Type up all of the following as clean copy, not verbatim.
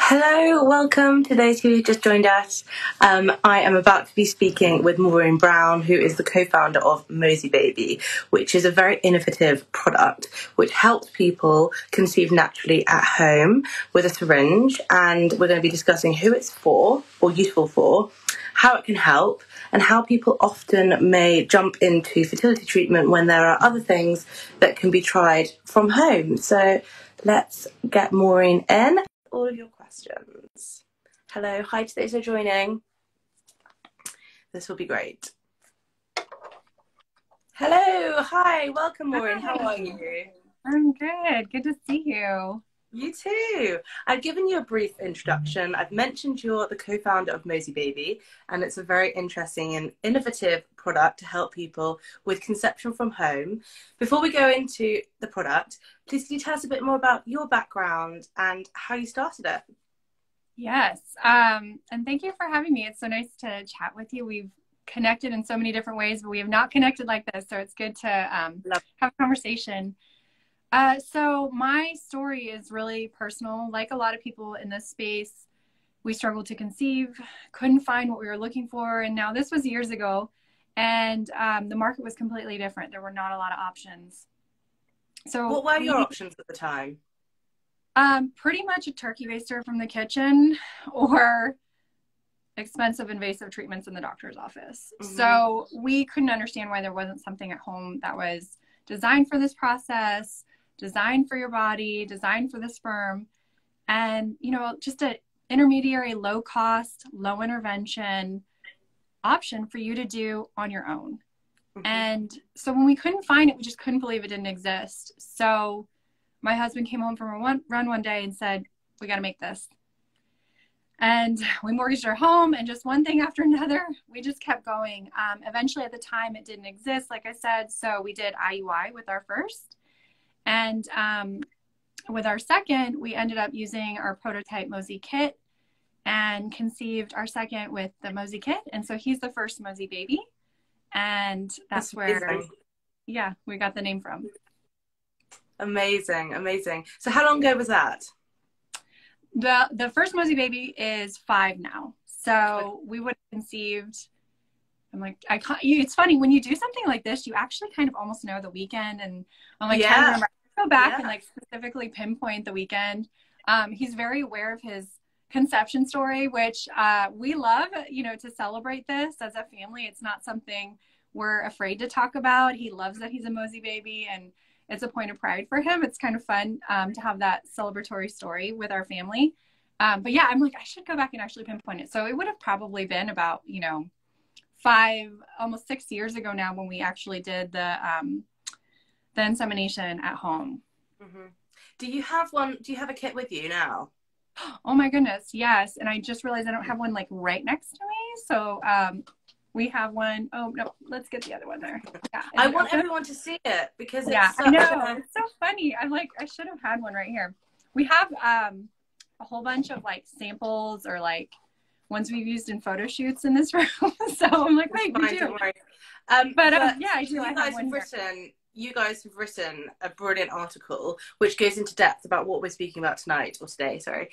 Hello, welcome to those who just joined us. I am about to be speaking with Maureen Brown, who is the co-founder of Mosie Baby, which is a very innovative product which helps people conceive naturally at home with a syringe. And we're going to be discussing who it's for or useful for, how it can help, and how people often may jump into fertility treatment when there are other things that can be tried from home. So let's get Maureen in. All of your questions. Hello, hi to those who are joining. This will be great. Hello, hi, welcome Maureen. How are you? I'm good. Good to see you. You too. I've given you a brief introduction. I've mentioned you're the co-founder of Mosie Baby, and it's a very interesting and innovative product to help people with conception from home. Before we go into the product, please can you tell us a bit more about your background and how you started it? Yes. And thank you for having me. It's so nice to chat with you. We've connected in so many different ways, but we have not connected like this. So it's good to have a conversation. So my story is really personal. Like a lot of people in this space, we struggled to conceive, couldn't find what we were looking for. And now this was years ago, and the market was completely different. There were not a lot of options. So what were your options at the time? Pretty much a turkey baster from the kitchen or expensive invasive treatments in the doctor's office. Mm-hmm. So we couldn't understand why there wasn't something at home that was designed for this process, designed for your body, designed for the sperm, and, you know, just an intermediary, low cost, low intervention option for you to do on your own. Mm-hmm. And so when we couldn't find it, we just couldn't believe it didn't exist. So my husband came home from a run one day and said, we got to make this. And we mortgaged our home, and just one thing after another, we just kept going. Eventually at the time it didn't exist, like I said. So we did IUI with our first. And with our second, we ended up using our prototype Mosie kit and conceived our second with the Mosie kit. And so he's the first Mosie Baby. And that's where, yeah, we got the name from. Amazing, amazing. So how long ago was that? The first Mosie Baby is 5 now. So we would have conceived, I'm like, it's funny, when you do something like this, you actually kind of almost know the weekend. And I'm like, trying to remember, go back and like specifically pinpoint the weekend. He's very aware of his conception story, which we love, you know, to celebrate this as a family. It's not something we're afraid to talk about. He loves that he's a Mosie Baby, and it's a point of pride for him. It's kind of fun to have that celebratory story with our family. But yeah, I'm like, I should go back and actually pinpoint it. So it would have probably been about, you know, 5, almost 6 years ago now when we actually did the insemination at home. Mm-hmm. Do you have one? Do you have a kit with you now? Oh my goodness, yes. And I just realized I don't have one like right next to me. So we have one. Oh no, let's get the other one there. Yeah, I want everyone to see it because it's I know. It's so funny. I'm like, I should have had one right here. We have a whole bunch of like samples or like ones we've used in photo shoots in this room. So I'm like, wait, we do. Don't worry. But yeah, I do. You guys have written a brilliant article which goes into depth about what we're speaking about tonight, or today, sorry,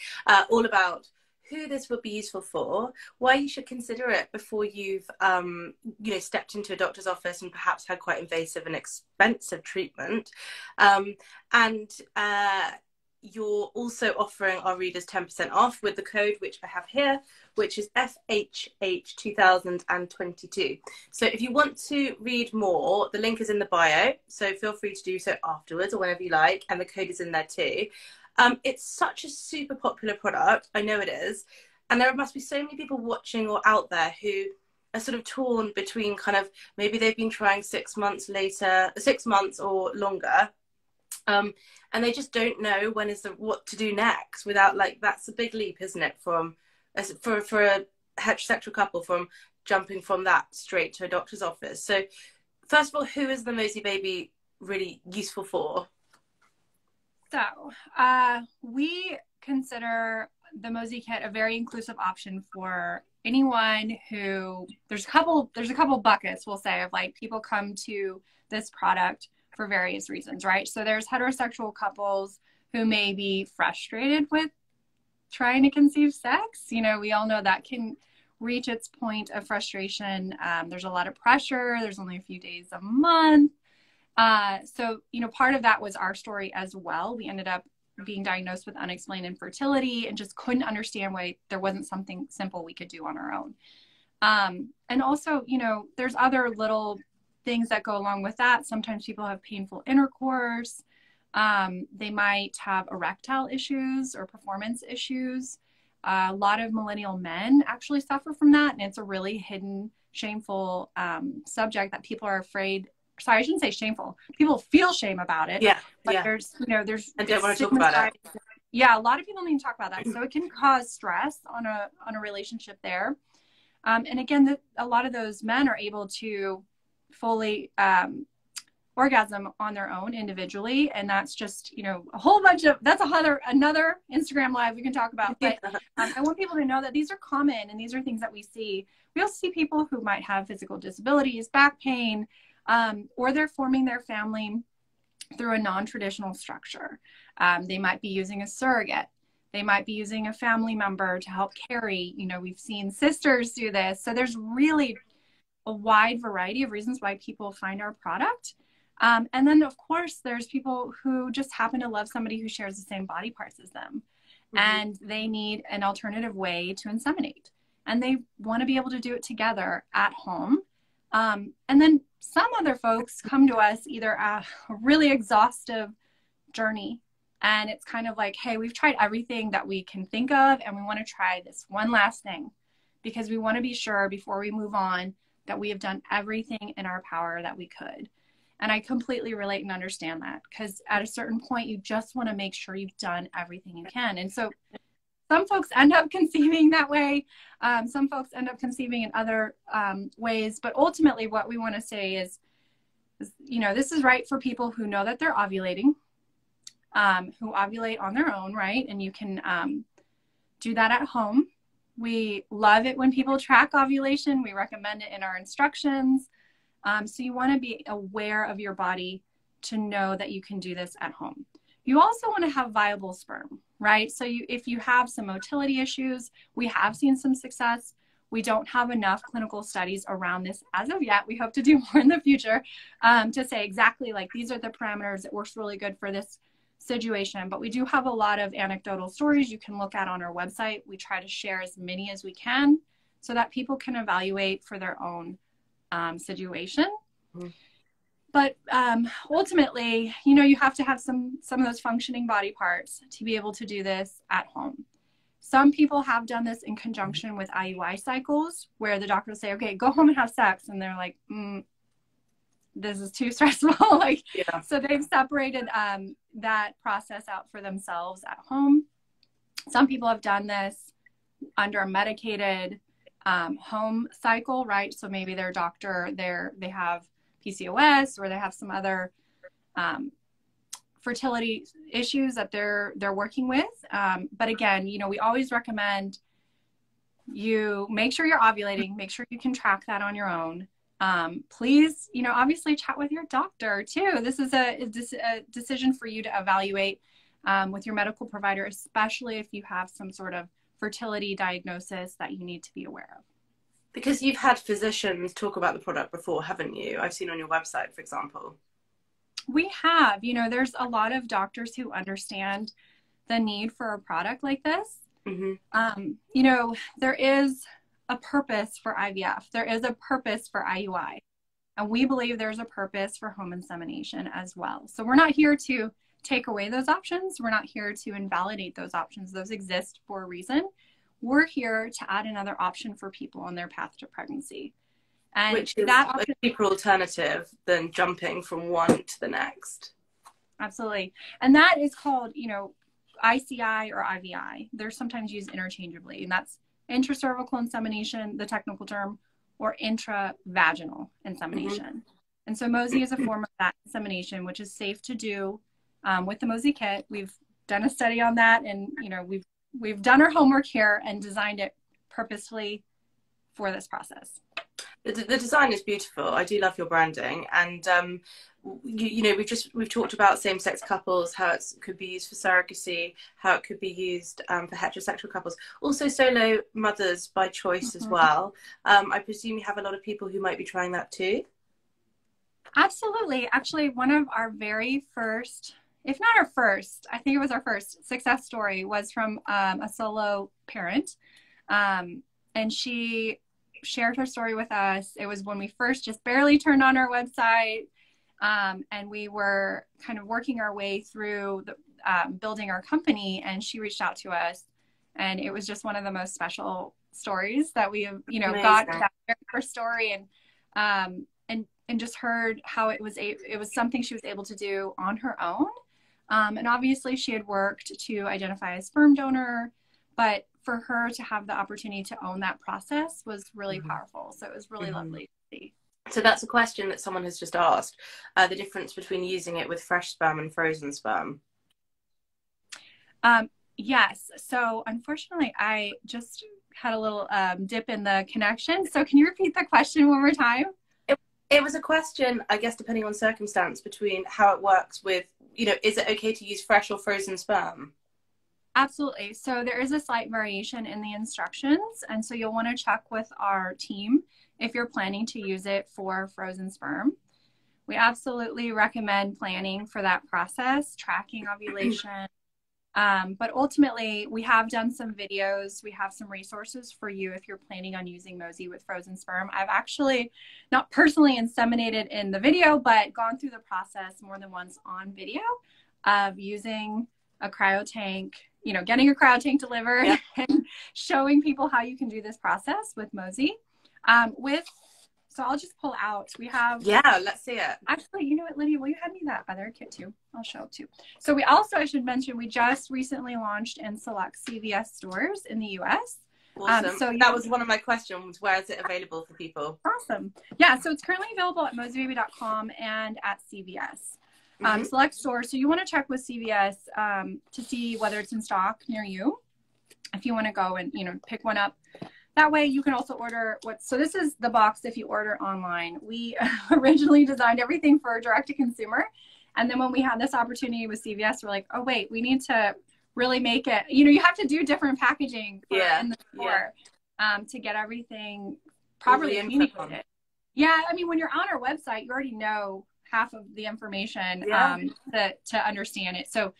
all about who this would be useful for, why you should consider it before you've, you know, stepped into a doctor's office and perhaps had quite invasive and expensive treatment. And you're also offering our readers 10% off with the code, which I have here, which is FHH 2022. So if you want to read more, the link is in the bio. So feel free to do so afterwards or whenever you like. And the code is in there too. It's such a super popular product. I know it is. And there must be so many people watching or out there who are sort of torn between kind of, maybe they've been trying 6 months or longer. And they just don't know what to do next without, like, that's a big leap, isn't it? For a heterosexual couple, from jumping from that straight to a doctor's office. So first of all, who is the Mosie Baby really useful for? So we consider the Mosie kit a very inclusive option for anyone who, there's a couple buckets, we'll say, of like people come to this product for various reasons, right? So there's heterosexual couples who may be frustrated with trying to conceive sex. You know, we all know that can reach its point of frustration. There's a lot of pressure. There's only a few days a month. So, you know, part of that was our story as well. We ended up being diagnosed with unexplained infertility and just couldn't understand why there wasn't something simple we could do on our own. And also, you know, there's other little things that go along with that. Sometimes people have painful intercourse. They might have erectile issues or performance issues. A lot of millennial men actually suffer from that. And it's a really hidden, shameful subject that people are afraid. Sorry, I shouldn't say shameful. People feel shame about it. Yeah. But there's, you know, I don't want to talk about it. Yeah, a lot of people need to talk about that. So it can cause stress on a relationship there. And again, a lot of those men are able to fully orgasm on their own individually. And that's just, you know, a whole bunch of, that's another Instagram live we can talk about. But I want people to know that these are common and these are things that we see. We also see people who might have physical disabilities, back pain, or they're forming their family through a non-traditional structure. They might be using a surrogate. They might be using a family member to help carry. You know, we've seen sisters do this. So there's really a wide variety of reasons why people find our product. And then, of course, there's people who just happen to love somebody who shares the same body parts as them. Mm-hmm. And they need an alternative way to inseminate. And they want to be able to do it together at home. And then some other folks come to us either a really exhaustive journey. And it's kind of like, hey, we've tried everything that we can think of, and we want to try this one last thing because we want to be sure before we move on that we have done everything in our power that we could. And I completely relate and understand that because at a certain point, you just want to make sure you've done everything you can. And so some folks end up conceiving that way. Some folks end up conceiving in other ways. But ultimately, what we want to say is, you know, this is right for people who know that they're ovulating. Who ovulate on their own, right? And you can do that at home. We love it when people track ovulation. We recommend it in our instructions. So you want to be aware of your body to know that you can do this at home. You also want to have viable sperm, right? So if you have some motility issues, we have seen some success. We don't have enough clinical studies around this as of yet. We hope to do more in the future to say exactly like these are the parameters that works really good for this situation. But we do have a lot of anecdotal stories you can look at on our website. We try to share as many as we can so that people can evaluate for their own situation. Mm-hmm. But ultimately, you know, you have to have some of those functioning body parts to be able to do this at home. Some people have done this in conjunction with IUI cycles where the doctor will say, okay, go home and have sex. And they're like, this is too stressful. So they've separated that process out for themselves at home. Some people have done this under a medicated home cycle, right? So maybe their doctor, they have PCOS or they have some other fertility issues that they're working with. But again, you know, we always recommend you make sure you're ovulating, make sure you can track that on your own. Please, you know, obviously chat with your doctor too. This is a decision for you to evaluate with your medical provider, especially if you have some sort of fertility diagnosis that you need to be aware of. Because you've had physicians talk about the product before, haven't you? I've seen on your website, for example. We have, you know, there's a lot of doctors who understand the need for a product like this. Mm-hmm. You know, there is a purpose for IVF. There is a purpose for IUI. And we believe there's a purpose for home insemination as well. So we're not here to take away those options. We're not here to invalidate those options. Those exist for a reason. We're here to add another option for people on their path to pregnancy. And which is that option, a cheaper alternative than jumping from one to the next. Absolutely. And that is called, you know, ICI or IVI. They're sometimes used interchangeably. And that's intracervical insemination, the technical term, or intravaginal insemination. Mm-hmm. And so Mosey is a form of that insemination, which is safe to do with the Mosey kit. We've done a study on that, and you know we've done our homework here and designed it purposefully for this process. The design is beautiful. I do love your branding, and you know, we've talked about same-sex couples, how it could be used for surrogacy, how it could be used for heterosexual couples, also solo mothers by choice as well. I presume you have a lot of people who might be trying that too. Absolutely. Actually, one of our very first, if not our first, I think it was our first success story, was from a solo parent, and she shared her story with us. It was when we first just barely turned on our website, and we were kind of working our way through the, building our company, and she reached out to us, and it was just one of the most special stories that we have, you know, Amazing. got that very first story, and just heard how it was something she was able to do on her own. And obviously she had worked to identify a sperm donor, but for her to have the opportunity to own that process was really powerful. So it was really lovely to see. So that's a question that someone has just asked, the difference between using it with fresh sperm and frozen sperm. Yes. So unfortunately, I just had a little dip in the connection. So can you repeat the question one more time? It was a question, I guess, depending on circumstance, between how it works with, you know, is it okay to use fresh or frozen sperm? Absolutely. So there is a slight variation in the instructions. And so you'll want to check with our team if you're planning to use it for frozen sperm. We absolutely recommend planning for that process, tracking ovulation. But ultimately, we have done some videos. We have some resources for you if you're planning on using Mosey with frozen sperm. I've actually not personally inseminated in the video, but gone through the process more than once on video of using a cryo tank, you know, getting a cryo tank delivered and showing people how you can do this process with Mosey. So I'll just pull out. We have... Yeah, let's see it. Actually, you know what, Lydia, will you hand me that other kit too? I'll show it too. So we also, I should mention, we just recently launched in select CVS stores in the US. Awesome. So that was one of my questions. Where is it available for people? Awesome. Yeah, so it's currently available at moseybaby.com and at CVS. Select stores. So you want to check with CVS to see whether it's in stock near you. If you want to go and, you know, pick one up. That way you can also order so this is the box if you order online. We originally designed everything for direct to consumer. And then when we had this opportunity with CVS, we're like, oh wait, we need to really make it, you know, you have to do different packaging in the store to get everything properly communicated. Yeah, I mean, when you're on our website, you already know half of the information to understand it. So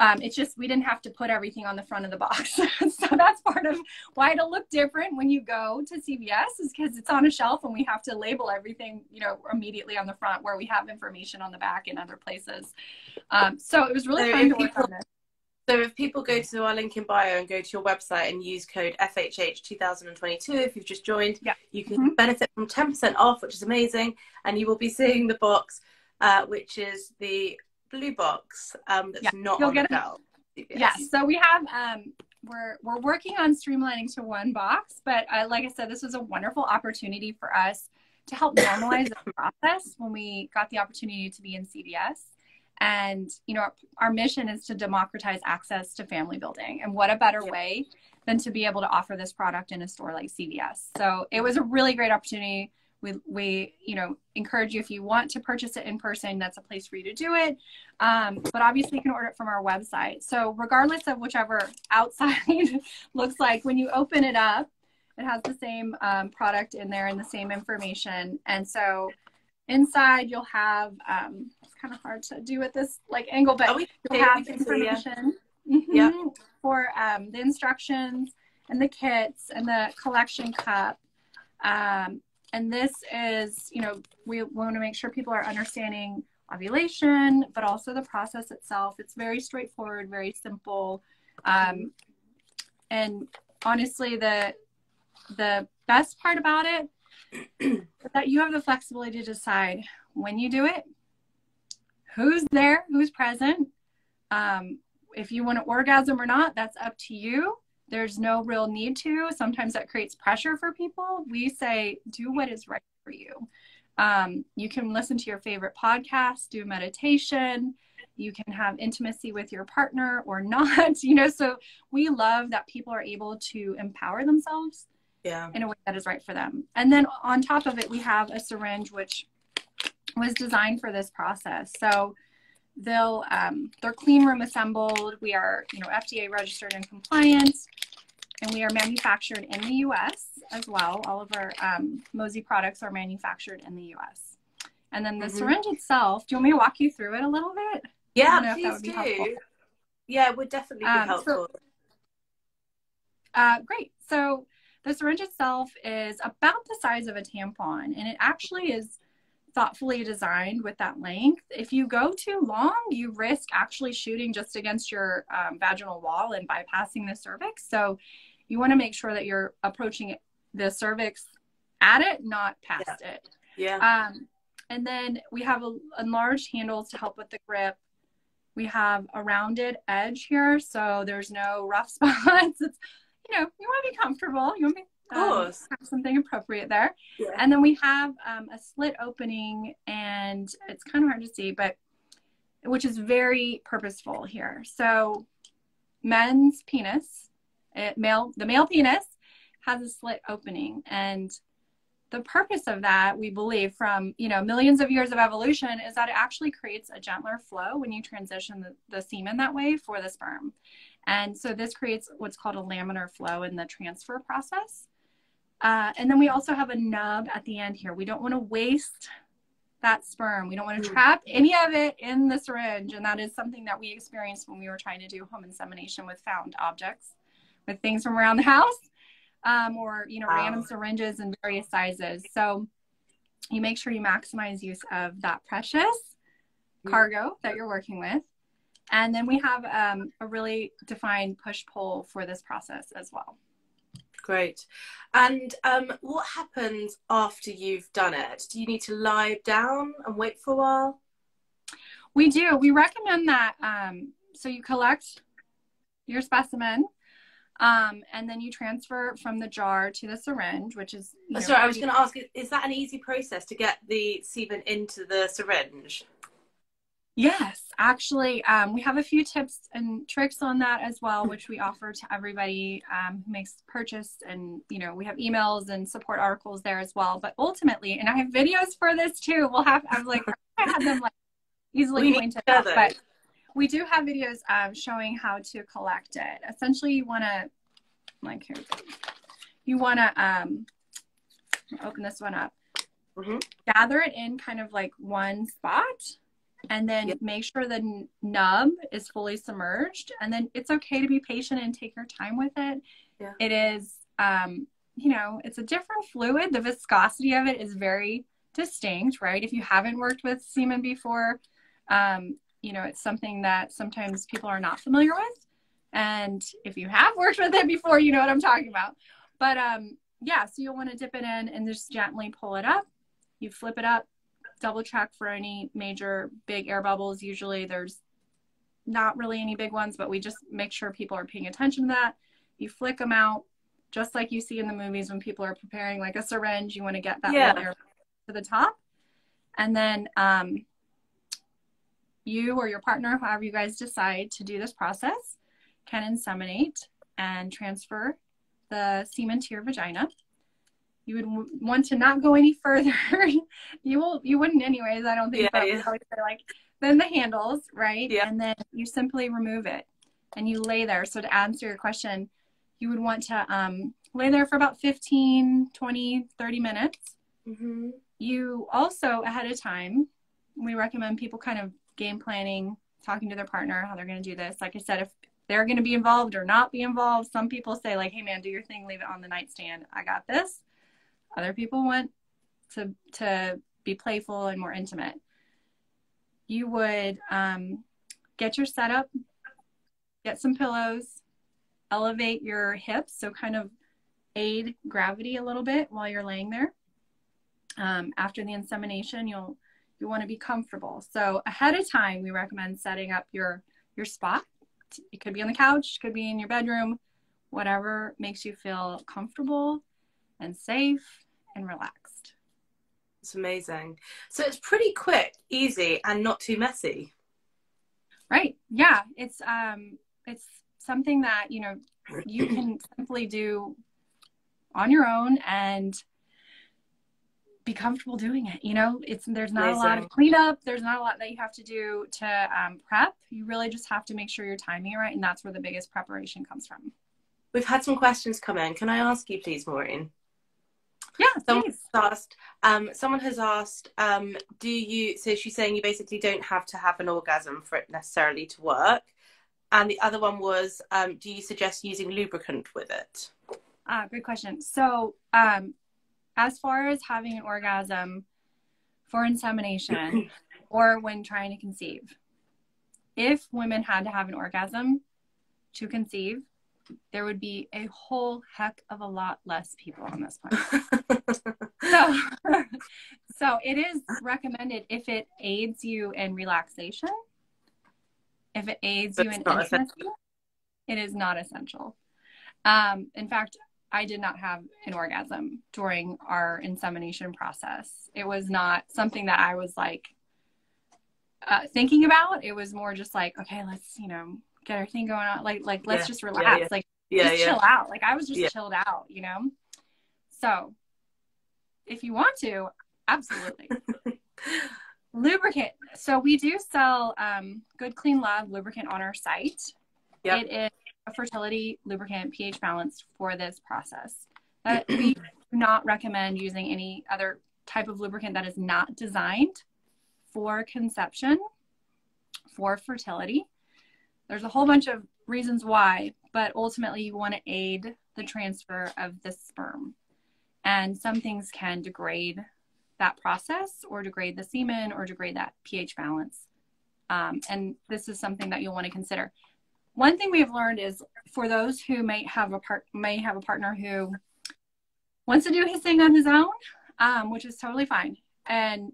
it's just, we didn't have to put everything on the front of the box. So that's part of why it'll look different when you go to CVS, is because it's on a shelf and we have to label everything, you know, immediately on the front, where we have information on the back in other places. So it was really fun to work on this. So if people go to our link in bio and go to your website and use code FHH2022, if you've just joined, you can benefit from 10% off, which is amazing. And you will be seeing the box, which is the blue box that's not on the shelf. Yes, so we have we're working on streamlining to one box, but like I said, this was a wonderful opportunity for us to help normalize the process when we got the opportunity to be in CVS. And you know, our mission is to democratize access to family building, and what a better way than to be able to offer this product in a store like CVS. So it was a really great opportunity. We you know, encourage you, if you want to purchase it in person, that's a place for you to do it. But obviously you can order it from our website. So regardless of whichever outside looks like, when you open it up, it has the same product in there and the same information. And so inside you'll have, it's kind of hard to do with this like angle, but you'll have information for the instructions and the kits and the collection cup. And this is, you know, we want to make sure people are understanding ovulation, but also the process itself. It's very straightforward, very simple. And honestly, the best part about it is that you have the flexibility to decide when you do it, who's there, who's present. If you want to orgasm or not, that's up to you. There's no real need to. Sometimes that creates pressure for people. We say, do what is right for you. You can listen to your favorite podcast, do meditation. You can have intimacy with your partner or not, you know, so we love that people are able to empower themselves Yeah. in a way that is right for them. And then on top of it, we have a syringe, which was designed for this process. So they're clean room assembled. We are, FDA registered and compliant, and we are manufactured in the U.S. as well. All of our Mosie products are manufactured in the U.S. And then the syringe itself, do you want me to walk you through it a little bit? Yeah, please do. Helpful. Yeah, it would definitely be helpful. Great. So the syringe itself is about the size of a tampon, and it actually is thoughtfully designed with that length. If you go too long, you risk actually shooting just against your vaginal wall and bypassing the cervix. So you want to make sure that you're approaching the cervix at it, not past it. Yeah. And then we have enlarged handles to help with the grip. We have a rounded edge here, so there's no rough spots. It's, you want to be comfortable. You want to be have something appropriate there. Yeah. And then we have a slit opening, and it's kind of hard to see, but which is very purposeful here. So men's penis, the male penis has a slit opening, and the purpose of that, we believe from, millions of years of evolution, is that it actually creates a gentler flow when you transition the semen that way for the sperm. And so this creates what's called a laminar flow in the transfer process. And then we also have a nub at the end here. We don't want to waste that sperm. We don't want to trap any of it in the syringe. And that is something that we experienced when we were trying to do home insemination with found objects, with things from around the house, or, random syringes in various sizes. So you make sure you maximize use of that precious cargo that you're working with. And then we have a really defined push-pull for this process as well. Great. And what happens after you've done it? Do you need to lie down and wait for a while? We do. We recommend that. So you collect your specimen, and then you transfer from the jar to the syringe, which is... Sorry, I was going to ask, is that an easy process to get the semen into the syringe? Yes, actually, we have a few tips and tricks on that as well, which we offer to everybody who makes purchase. And, we have emails and support articles there as well. But ultimately, and I have videos for this too. I had them easily pointed out. But we do have videos showing how to collect it. Essentially, you want to, open this one up, gather it in kind of like one spot. And then make sure the nub is fully submerged. And then it's okay to be patient and take your time with it. Yeah. It is, it's a different fluid. The viscosity of it is very distinct, right? If you haven't worked with semen before, it's something that sometimes people are not familiar with. And if you have worked with it before, you know what I'm talking about. But so you'll want to dip it in and just gently pull it up. You flip it up. Double check for any major big air bubbles. Usually there's not really any big ones, but we just make sure people are paying attention to that. You flick them out, just like you see in the movies when people are preparing like a syringe. You want to get that little air to the top. And then you or your partner, however you guys decide to do this process, can inseminate and transfer the semen to your vagina. You would want to not go any further. You wouldn't anyways, I don't think. Then the handles, right? Yeah. And then you simply remove it and you lay there. So to answer your question, you would want to lay there for about 15, 20, 30 minutes. Mm-hmm. You also, ahead of time, we recommend people kind of game planning, talking to their partner, how they're going to do this. Like I said, if they're going to be involved or not be involved, some people say like, hey man, do your thing, leave it on the nightstand. I got this. Other people want to be playful and more intimate. You would get your setup, get some pillows, elevate your hips, so kind of aid gravity a little bit while you're laying there. After the insemination, you want to be comfortable. So ahead of time, we recommend setting up your spot. It could be on the couch, could be in your bedroom, whatever makes you feel comfortable and safe and relaxed. It's amazing. So it's pretty quick, easy, and not too messy. Right. Yeah. It's something that, you can simply do on your own and be comfortable doing it. You know, there's not a lot of cleanup. There's not a lot that you have to do to prep. You really just have to make sure you're timing it right. And that's where the biggest preparation comes from. We've had some questions come in. Can I ask you, please, Maureen? Yeah, please. Someone has asked, so she's saying you basically don't have to have an orgasm for it necessarily to work. And the other one was, do you suggest using lubricant with it? Good question. So, as far as having an orgasm for insemination or when trying to conceive, if women had to have an orgasm to conceive, there would be a whole heck of a lot less people on this planet. So it is recommended if it aids you in relaxation, if it aids you in intimacy, it is not essential. In fact, I did not have an orgasm during our insemination process. It was not something that I was like thinking about. It was more just like, okay, let's, you know, get our thing going on. Like let's just relax. Chill out. Like I was just chilled out, you know? So if you want to, absolutely. Lubricant. So we do sell Good Clean Love lubricant on our site. Yep. It is a fertility lubricant, pH balanced for this process. We do not recommend using any other type of lubricant that is not designed for conception, for fertility. There's a whole bunch of reasons why, but ultimately you want to aid the transfer of the sperm. And some things can degrade that process or degrade the semen or degrade that pH balance. And this is something that you'll want to consider. One thing we have learned is for those who may have a partner who wants to do his thing on his own, which is totally fine. And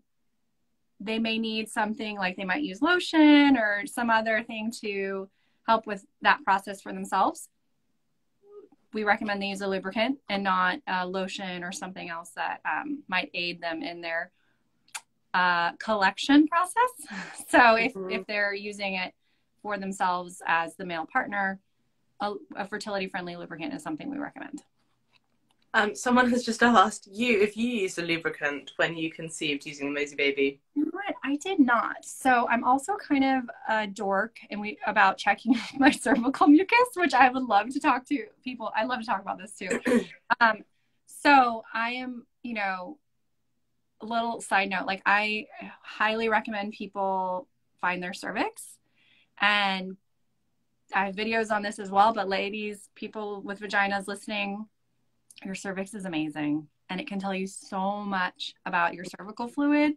they may need something like they might use lotion or some other thing to help with that process for themselves. We recommend they use a lubricant and not a lotion or something else that might aid them in their collection process. So if they're using it for themselves as the male partner, a fertility-friendly lubricant is something we recommend. Someone has just asked you if you used a lubricant when you conceived using the Mosie Baby. You know what? I did not. So I'm also kind of a dork about checking my cervical mucus, which I would love to talk to people. I love to talk about this too. So I am, you know, a little side note, like I highly recommend people find their cervix, and I have videos on this as well, but ladies, people with vaginas listening, your cervix is amazing and it can tell you so much about your cervical fluid,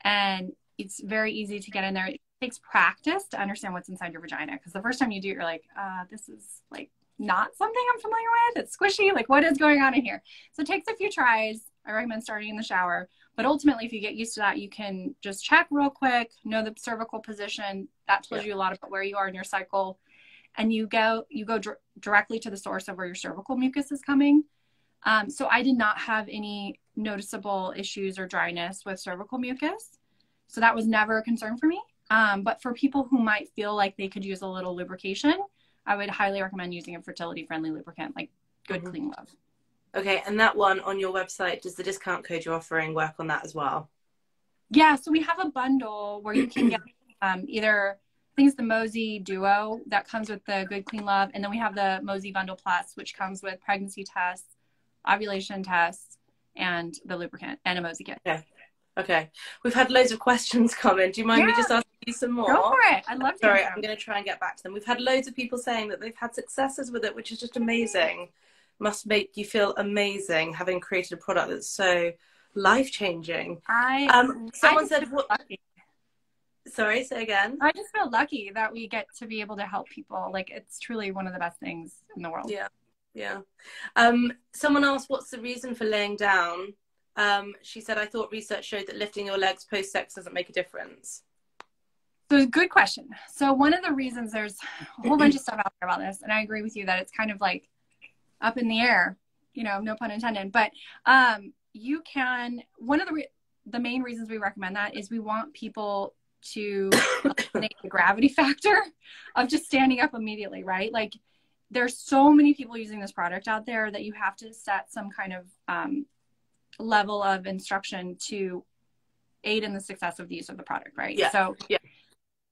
and it's very easy to get in there. It takes practice to understand what's inside your vagina, because the first time you do it, you're like, this is like not something I'm familiar with. It's squishy. Like, what is going on in here? So it takes a few tries. I recommend starting in the shower, but ultimately if you get used to that, you can just check real quick, know the cervical position. That tells you a lot about where you are in your cycle, and you go directly to the source of where your cervical mucus is coming. So I did not have any noticeable issues or dryness with cervical mucus. So that was never a concern for me. But for people who might feel like they could use a little lubrication, I would highly recommend using a fertility-friendly lubricant like Good Clean Love. Okay, and that one on your website, does the discount code you're offering work on that as well? Yeah, so we have a bundle where you can get either, I think it's the Mosey Duo that comes with the Good Clean Love, and then we have the Mosey Bundle Plus, which comes with pregnancy tests, ovulation tests, and the lubricant, and a Mosey kit. Yeah. Okay. We've had loads of questions come in. Do you mind me just asking you some more? Go for it. I'd love to. Sorry, I'm going to try and get back to them. We've had loads of people saying that they've had successes with it, which is just amazing. Must make you feel amazing having created a product that's so life-changing. Someone said, "What?" Lucky. Sorry, say again. I just feel lucky that we get to be able to help people. Like, it's truly one of the best things in the world. Yeah, yeah. Someone asked, "What's the reason for laying down?" She said, "I thought research showed that lifting your legs post-sex doesn't make a difference." So, good question. So, one of the reasons, there's a whole bunch of stuff out there about this, and I agree with you that it's kind of like up in the air, you know, no pun intended, but you can, one of the main reasons we recommend that is we want people to eliminate the gravity factor of just standing up immediately, right? Like, there's so many people using this product out there that you have to set some kind of level of instruction to aid in the success of the use of the product, right? Yeah. So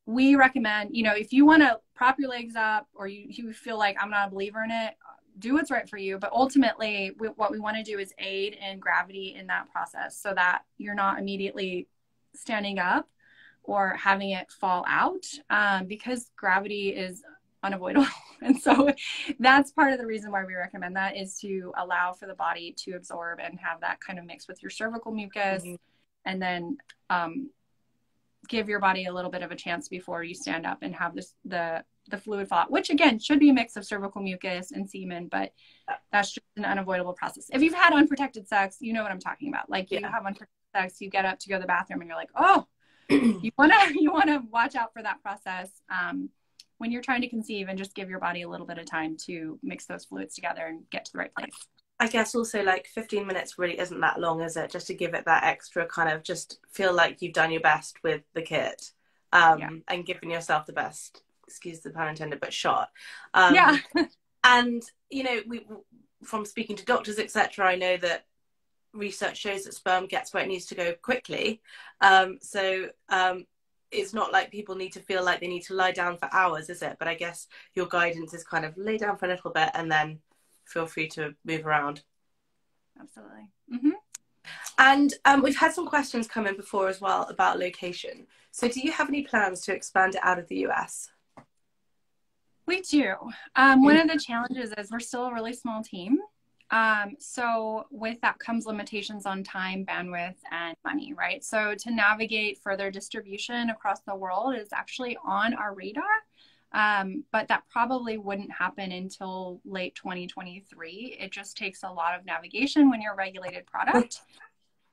we recommend, you know, if you want to prop your legs up or you feel like I'm not a believer in it, do what's right for you. But ultimately, what we want to do is aid in gravity in that process so that you're not immediately standing up or having it fall out, because gravity is unavoidable. And so that's part of the reason why we recommend that, is to allow for the body to absorb and have that kind of mix with your cervical mucus, and then give your body a little bit of a chance before you stand up and have the fluid fall out, which again should be a mix of cervical mucus and semen, but that's just an unavoidable process. If you've had unprotected sex, you know what I'm talking about. Like, you have unprotected sex, you get up to go to the bathroom and you're like, oh, you wanna watch out for that process when you're trying to conceive, and just give your body a little bit of time to mix those fluids together and get to the right place. I guess also, like, 15 minutes really isn't that long, is it? Just to give it that extra kind of, just feel like you've done your best with the kit, and given yourself the best, excuse the pun intended, but shot. And, you know, from speaking to doctors, etc., I know that research shows that sperm gets where it needs to go quickly. It's not like people need to feel like they need to lie down for hours, is it? But I guess your guidance is kind of lay down for a little bit and then feel free to move around. Absolutely. And we've had some questions come in before as well about location. So do you have any plans to expand it out of the US? We do. One of the challenges is we're still a really small team. So with that comes limitations on time, bandwidth, and money, right? So to navigate further distribution across the world is actually on our radar. But that probably wouldn't happen until late 2023. It just takes a lot of navigation when you're a regulated product.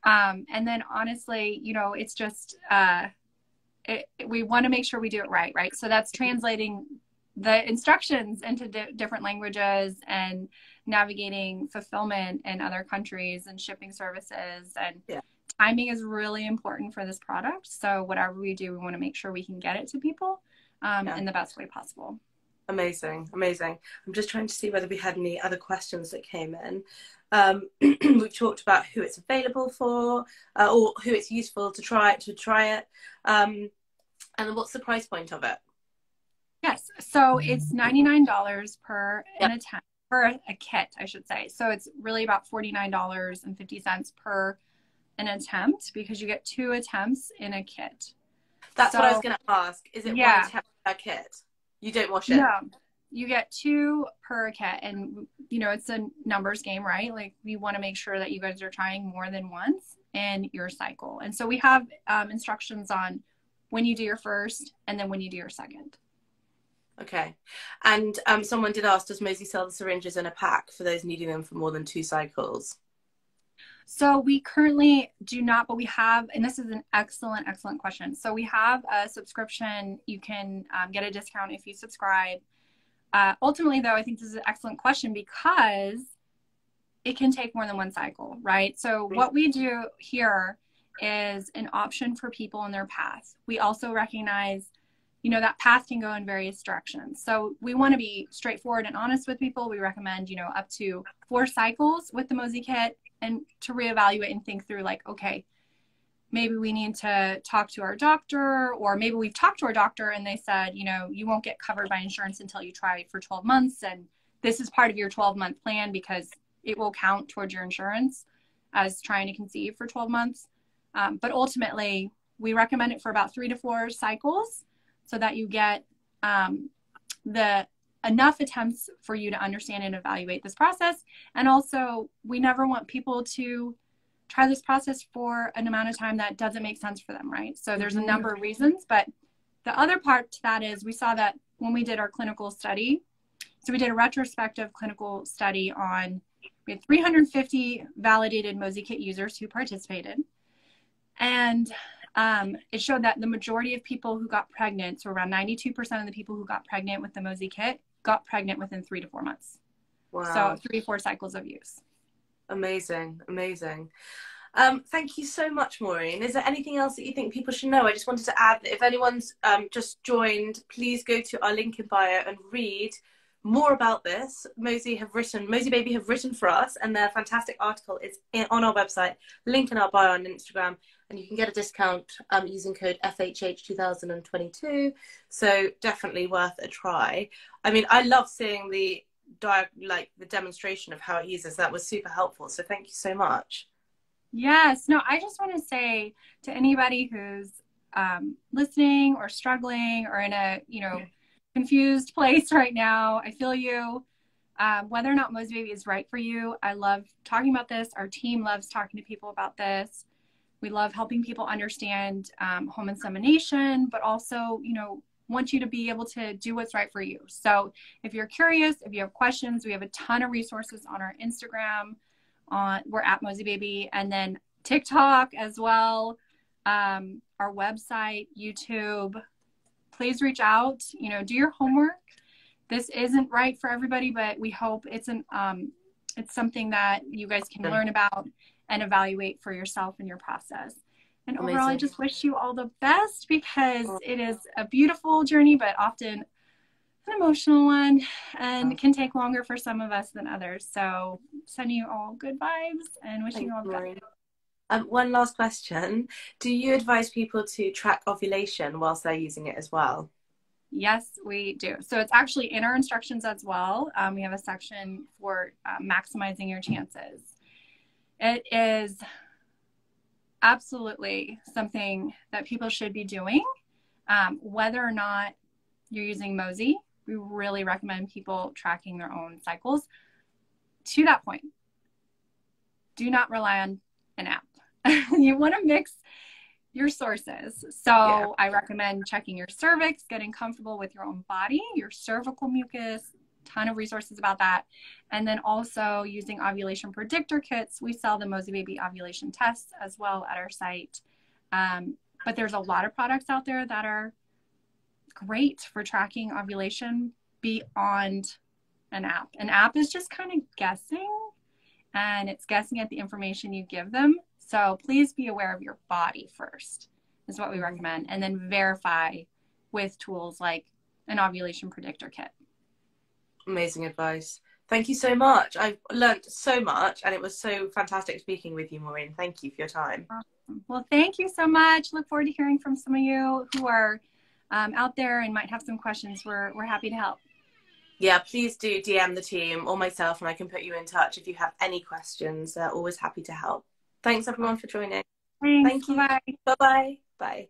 And then honestly, you know, it's just, we want to make sure we do it right? So that's translating the instructions into different languages and navigating fulfillment in other countries and shipping services. And timing is really important for this product. So whatever we do, we want to make sure we can get it to people in the best way possible. Amazing. I'm just trying to see whether we had any other questions that came in. We've talked about who it's available for, or who it's useful to try it. And what's the price point of it? Yes, so it's $99 per an attempt, per a kit, I should say. So it's really about $49.50 per an attempt, because you get 2 attempts in a kit. That's what I was going to ask. Is it one attempt per kit? You don't wash it? No, you get 2 per kit, and you know, it's a numbers game, right? Like, we want to make sure that you guys are trying more than once in your cycle. And so we have instructions on when you do your first and then when you do your second. Okay. And someone did ask, does Mosey sell the syringes in a pack for those needing them for more than 2 cycles? So we currently do not, but we have, and this is an excellent question. So we have a subscription. You can get a discount if you subscribe. Ultimately, though, I think this is an excellent question because it can take more than 1 cycle, right? So what we do here is an option for people in their path. We also recognize, you know, that path can go in various directions. So we want to be straightforward and honest with people. We recommend, you know, up to 4 cycles with the Mosey kit, and to reevaluate and think through, like, okay, maybe we need to talk to our doctor, or maybe we've talked to our doctor and they said, you know, you won't get covered by insurance until you try it for 12 months. And this is part of your 12-month plan because it will count towards your insurance as trying to conceive for 12 months. But ultimately, we recommend it for about 3 to 4 cycles so that you get enough attempts for you to understand and evaluate this process. And also, we never want people to try this process for an amount of time that doesn't make sense for them, right? So there's a number of reasons, but the other part to that is we saw that when we did our clinical study, so we did a retrospective clinical study we had 350 validated Mosey kit users who participated. And it showed that the majority of people who got pregnant, so around 92% of the people who got pregnant with the Mosey kit, got pregnant within 3 to 4 months. Wow. So 3 to 4 cycles of use. Amazing. Thank you so much, Maureen. Is there anything else that you think people should know? I just wanted to add that if anyone's just joined, please go to our link in bio and read more about this, Mosie Baby have written for us, and their fantastic article is on our website, link in our bio on Instagram, and you can get a discount using code FHH2022. So definitely worth a try. I mean, I love seeing the demonstration of how it uses. That was super helpful. So thank you so much. Yes. No, I just want to say to anybody who's listening or struggling or in a, confused place right now, I feel you. Whether or not Mosie Baby is right for you, I love talking about this. Our team loves talking to people about this. We love helping people understand home insemination, but also, want you to be able to do what's right for you. So if you're curious, if you have questions, we have a ton of resources on our Instagram. We're at Mosie Baby, and then TikTok as well. Our website, YouTube. Please reach out. Do your homework. This isn't right for everybody, but we hope it's something that you guys can learn about and evaluate for yourself in your process. And overall, I just wish you all the best, because it is a beautiful journey, but often an emotional one, and it can take longer for some of us than others. So sending you all good vibes and wishing you all the best. One last question. Do you advise people to track ovulation whilst they're using it as well? Yes, we do. So it's actually in our instructions as well. We have a section for maximizing your chances. It is absolutely something that people should be doing. Whether or not you're using Mosie, we really recommend people tracking their own cycles. To that point, do not rely on an app. You want to mix your sources. So I recommend checking your cervix, getting comfortable with your own body, your cervical mucus, ton of resources about that. And then also using ovulation predictor kits. We sell the Mosie Baby ovulation tests as well at our site. But there's a lot of products out there that are great for tracking ovulation beyond an app. An app is just kind of guessing, and it's guessing at the information you give them. So please be aware of your body first, is what we recommend, and then verify with tools like an ovulation predictor kit. Amazing advice. Thank you so much. I've learned so much, and it was so fantastic speaking with you, Maureen. Thank you for your time. Awesome. Well, thank you so much. Look forward to hearing from some of you who are out there and might have some questions. We're happy to help. Yeah, please do DM the team or myself, and I can put you in touch if you have any questions. They're always happy to help. Thanks everyone for joining. Thanks. Thank you. Bye. Bye-bye. Bye.